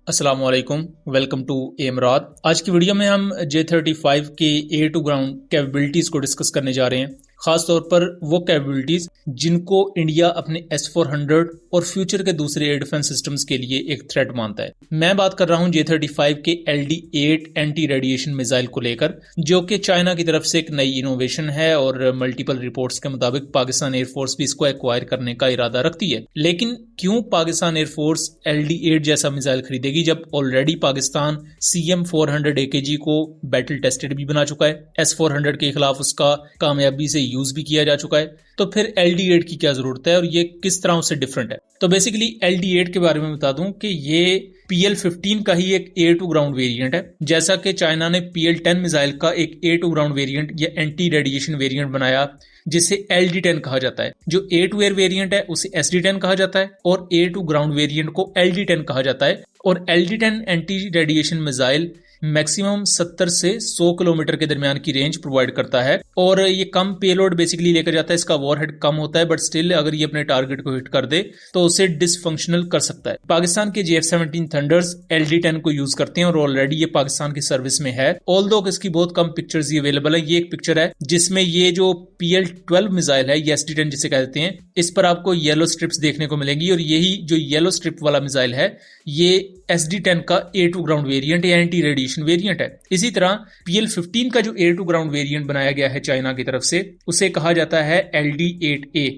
अस्सलाम वालेकुम, welcome to एमराद। आज की वीडियो में हम J-35 के एयर टू ग्राउंड कैपेबिलिटीज को डिस्कस करने जा रहे हैं। खास तौर पर वो कैपेबिलिटीज जिनको इंडिया अपने S-400 और फ्यूचर के दूसरे एयर डिफेंस सिस्टम्स के लिए एक थ्रेट मानता है। मैं बात कर रहा हूं J-35 के LD-8 एंटी रेडिएशन मिसाइल को लेकर, जो कि चाइना की तरफ से एक नई इनोवेशन है और मल्टीपल रिपोर्ट्स के मुताबिक पाकिस्तान एयरफोर्स भी इसको एक्वायर करने का इरादा रखती है। लेकिन क्यों पाकिस्तान एयरफोर्स LD-8 जैसा मिसाइल खरीदेगी जब ऑलरेडी पाकिस्तान CM-400 AKG को बैटल टेस्टेड भी बना चुका है, S-400 के खिलाफ उसका कामयाबी से यूज भी किया जा चुका है। तो फिर LD-8 की क्या जरूरत है और ये किस तरह उससे डिफरेंट है? तो बेसिकली LD-8 के बारे में बता दूं कि ये PL-15 का ही एक एयर टू ग्राउंड वेरिएंट है। जैसा कि चाइना ने PL-10 मिसाइल का एक एयर टू ग्राउंड वेरिएंट या एंटी रेडिएशन वेरिएंट बनाया जिसे LD-10 कहा जाता है। जो एयर टू एयर वेरिएंट है उसे SD-10 कहा जाता है और एयर टू ग्राउंड वेरिएंट को LD-10 कहा जाता है। और LD-10 anti radiation missile maximum 70 से 100 किलोमीटर के दरमियान की रेंज प्रोवाइड करता है और ये कम पेलोड बेसिकली लेकर जाता है। इसका वॉरहेड कम होता है, बट स्टिल अगर ये अपने टारगेट को हिट कर दे तो उसे डिसफंक्शनल कर सकता है। पाकिस्तान के JF-17 थंडर्स LD-10 को यूज करते हैं और ऑलरेडी ये पाकिस्तान की सर्विस में है। ऑल्दो इसकी बहुत कम पिक्चर्स ही अवेलेबल है। ये एक पिक्चर है जिसमें ये जो PL-12 मिसाइल है, ये SD-10 जिसे कहते हैं, इस पर आपको येलो स्ट्रिप्स देखने को मिलेंगी और यही जो येलो स्ट्रिप वाला मिसाइल है ये SD-10 का एयर टू ग्राउंड वेरिएंट या एंटी रेडिएशन वेरिएंट है। इसी तरह PL-15 का जो एयर टू ग्राउंड वेरिएंट बनाया गया है चाइना की तरफ से, उसे कहा जाता है LD-8A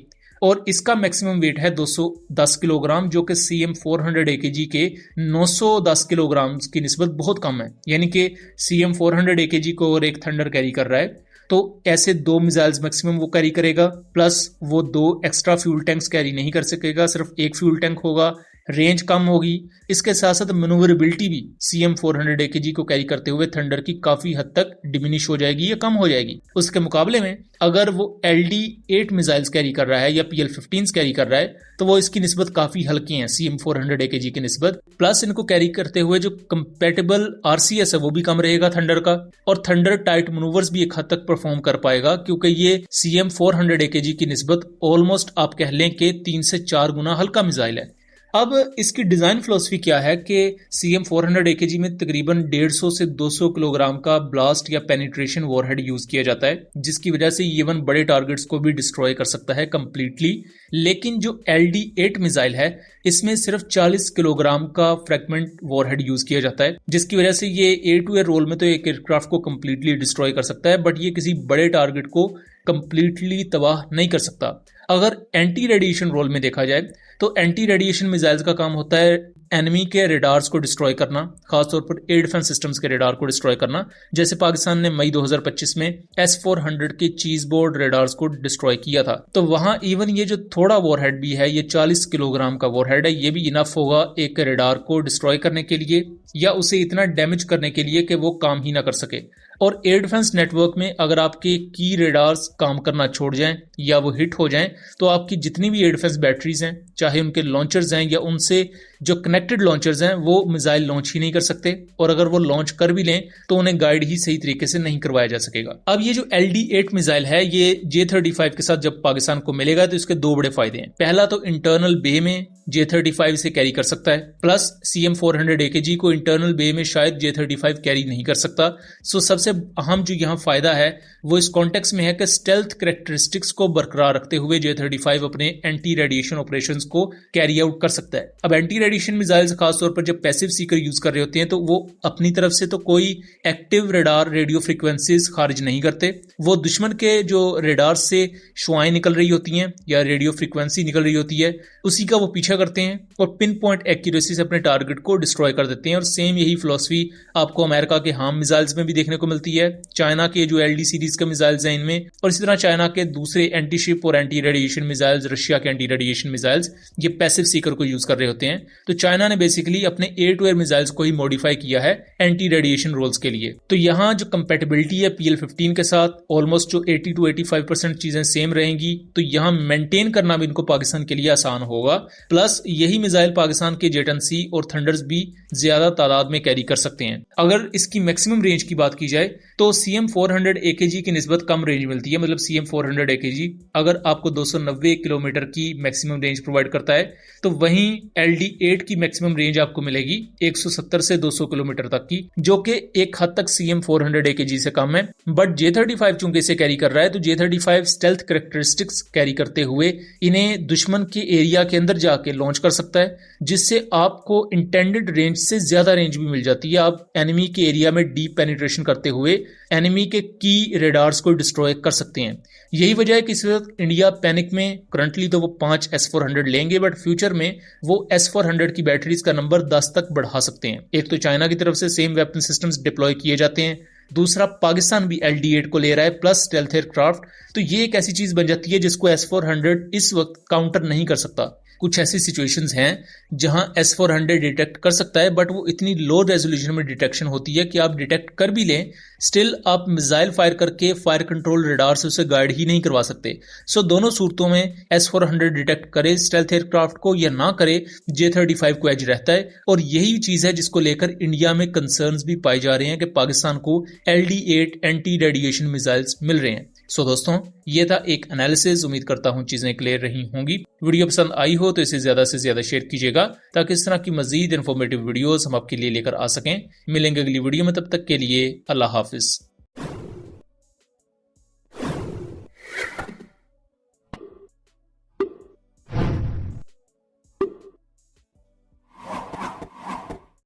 और इसका मैक्सिमम वेट है 210 किलोग्राम, जो कि CM-400 AKG के 910 किलोग्राम की निस्बत बहुत कम है। यानी कि CM-400 AKG को और एक थंडर कैरी कर रहा है तो ऐसे दो मिसाइल्स मैक्सिमम वो कैरी करेगा, प्लस वो दो एक्स्ट्रा फ्यूल टैंक्स कैरी नहीं कर सकेगा, सिर्फ एक फ्यूल टैंक होगा। रेंज कम होगी। इसके साथ साथ मैनूवरेबिलिटी भी CM-400 AKG को कैरी करते हुए थंडर की काफी हद तक डिमिनिश हो जाएगी या कम हो जाएगी। उसके मुकाबले में अगर वो LD-8 मिसाइल्स कैरी कर रहा है या PL-15 कैरी कर रहा है तो वो इसकी निस्बत काफी हल्की है CM-400 AKG की निस्बत। प्लस इनको कैरी करते हुए जो कंपेटेबल RCS है वो भी कम रहेगा थंडर का, और थंडर टाइट मनूवर्स भी एक हद तक परफॉर्म कर पाएगा क्योंकि ये CM-400 AKG की निस्बत ऑलमोस्ट आप कह लें कि 3 से 4 गुना हल्का मिसाइल है। अब इसकी डिजाइन फिलॉसफी क्या है कि CM-400 AKG में तकरीबन 150 से 200 किलोग्राम का ब्लास्ट या पेनिट्रेशन वॉरहेड यूज किया जाता है, जिसकी वजह से इवन बड़े टारगेट्स को भी डिस्ट्रॉय कर सकता है कंप्लीटली। लेकिन जो LD-8 मिसाइल है इसमें सिर्फ 40 किलोग्राम का फ्रैगमेंट वॉरहेड यूज किया जाता है, जिसकी वजह से ये एयर टू एयर रोल में तो एक एयरक्राफ्ट को कंप्लीटली डिस्ट्रॉय कर सकता है, बट ये किसी बड़े टारगेट को कंप्लीटली तबाह नहीं कर सकता। अगर एंटी रेडिएशन रोल में देखा जाए तो एंटी रेडिएशन मिसाइल्स का काम होता है एनिमी के रेडार्स को डिस्ट्रॉय करना, खासतौर पर एयर डिफेंस सिस्टम्स के रेडार को डिस्ट्रॉय करना। जैसे पाकिस्तान ने मई 2025 में S-400 के चीज बोर्ड रेडार्स को डिस्ट्रॉय किया था, तो वहां इवन ये जो थोड़ा वॉरहेड भी है, ये 40 किलोग्राम का वॉरहेड है, ये भी इनफ होगा एक रेडार को डिस्ट्रॉय करने के लिए या उसे इतना डैमेज करने के लिए कि वो काम ही ना कर सके। और एयर डिफेंस नेटवर्क में अगर आपके की रेडार्स काम करना छोड़ जाएं या वो हिट हो जाएं तो आपकी जितनी भी एयर डिफेंस बैटरीज हैं, चाहे उनके लॉन्चर्स हैं या उनसे जो कनेक्टेड लॉन्चर्स हैं, वो मिसाइल लॉन्च ही नहीं कर सकते, और अगर वो लॉन्च कर भी लें तो उन्हें गाइड ही सही तरीके से नहीं करवाया जा सकेगा। अब ये जो LD-8 मिसाइल है ये J-35 के साथ जब पाकिस्तान को मिलेगा तो इसके दो बड़े फायदे हैं। पहला तो इंटरनल बे में J-35 से कैरी कर सकता है, प्लस CM-400 AKG को इंटरनल बे में शायद J-35 कैरी नहीं कर सकता। सो सबसे अहम जो यहाँ फायदा है वो इस कॉन्टेक्स्ट में है कि स्टेल्थ कैरेक्टरिस्टिक्स को बरकरार रखते हुए J-35 अपने एंटी रेडिएशन ऑपरेशंस को कैरी आउट कर सकता है। अब एंटी रेडिएशन मिसाइल्स खासतौर पर जब पैसिव सीकर यूज कर रहे होते हैं तो वो अपनी तरफ से तो कोई एक्टिव रेडार रेडियो फ्रीक्वेंसीज खारिज नहीं करते, वो दुश्मन के जो रेडार से शुआएं निकल रही होती हैं या रेडियो फ्रीक्वेंसी निकल रही होती है उसी का वो पीछा करते हैं और पिन पॉइंट एक्यूरेसी से अपने टारगेट को डिस्ट्रॉय कर देते हैं। और सेम यही फिलॉसफी आपको अमेरिका के हार्म मिसाइल्स में भी देखने को मिलती है, चाइना के जो LD सीरीज के मिसाइल्स हैं इनमें, और इसी तरह चाइना के दूसरे एंटी शिप और एंटी रेडिएशन मिसाइल्स, रशिया के एंटी रेडिएशन मिसाइल्स, ये पैसिव सीकर को यूज कर रहे होते हैं। तो चाइना ने बेसिकली अपने एयर टू एयर मिसाइल्स को ही मॉडिफाई किया है एंटी रेडिएशन रोल्स के लिए। तो यहाँ जो कंपेटेबिलिटी है PL-15 के साथ ऑलमोस्ट जो 80 to 85% चीजें सेम रहेंगी, तो यहाँ मेंटेन करना भी इनको पाकिस्तान के लिए आसान होगा। प्लस यही मिसाइल पाकिस्तान के J-10C और थंडर्स भी ज्यादा तादाद में कैरी कर सकते हैं। अगर इसकी मैक्सिमम रेंज की बात की जाए तो CM-400 AKG की निस्बत कम रेंज मिलती है। मतलब CM-400 AKG अगर आपको 290 किलोमीटर की मैक्सिमम रेंज प्रोवाइड करता है तो वहीं LD-8 LD8 की मैक्सिमम रेंज आपको मिलेगी 170 से 200 किलोमीटर तक की, जो कि एक हद तक CM400 AKG से कम है। बट J35 चूंकि इसे कैरी कर रहा है तो J35 स्टेल्थ कैरेक्टरिस्टिक्स कैरी करते हुए इन्हें दुश्मन के एरिया के अंदर जाके लॉन्च कर सकता है, जिससे आपको इंटेंडेड रेंज से ज्यादा रेंज भी मिल जाती है। आप एनिमी के एरिया में डीप पेनिट्रेशन करते हुए एनिमी के की रेडार्स को डिस्ट्रॉय कर सकते हैं। यही वजह है कि इस वक्त इंडिया पैनिक में, करंटली तो वो 5 S400 लेंगे, बट फ्यूचर में वो S400 की बैटरीज का नंबर 10 तक बढ़ा सकते हैं। एक तो चाइना की तरफ से सेम वेपन सिस्टम्स डिप्लॉय किए जाते हैं, दूसरा पाकिस्तान भी LD8 को ले रहा है प्लस स्टेल्थ एयरक्राफ्ट। तो ये एक ऐसी चीज बन जाती है जिसको S400 इस वक्त काउंटर नहीं कर सकता। कुछ ऐसी सिचुएशंस हैं जहां S400 डिटेक्ट कर सकता है, बट वो इतनी लो रेजोल्यूशन में डिटेक्शन होती है कि आप डिटेक्ट कर भी लें, स्टिल आप मिसाइल फायर करके फायर कंट्रोल रडार से उसे गाइड ही नहीं करवा सकते। सो दोनों सूरतों में S400 डिटेक्ट करे स्टेल्थ एयरक्राफ्ट को या ना करे, J35 को एज रहता है। और यही चीज है जिसको लेकर इंडिया में कंसर्न्स भी पाए जा रहे हैं कि पाकिस्तान को LD8 एंटी रेडिएशन मिसाइल्स मिल रहे हैं। सो दोस्तों, ये था एक एनालिसिस। उम्मीद करता हूं चीजें क्लियर रही होंगी। वीडियो पसंद आई हो तो इसे ज्यादा से ज्यादा शेयर कीजिएगा ताकि इस तरह की मजीद इन्फॉर्मेटिव वीडियोस हम आपके लिए लेकर आ सकें। मिलेंगे अगली वीडियो में, तब तक के लिए अल्लाह हाफिज।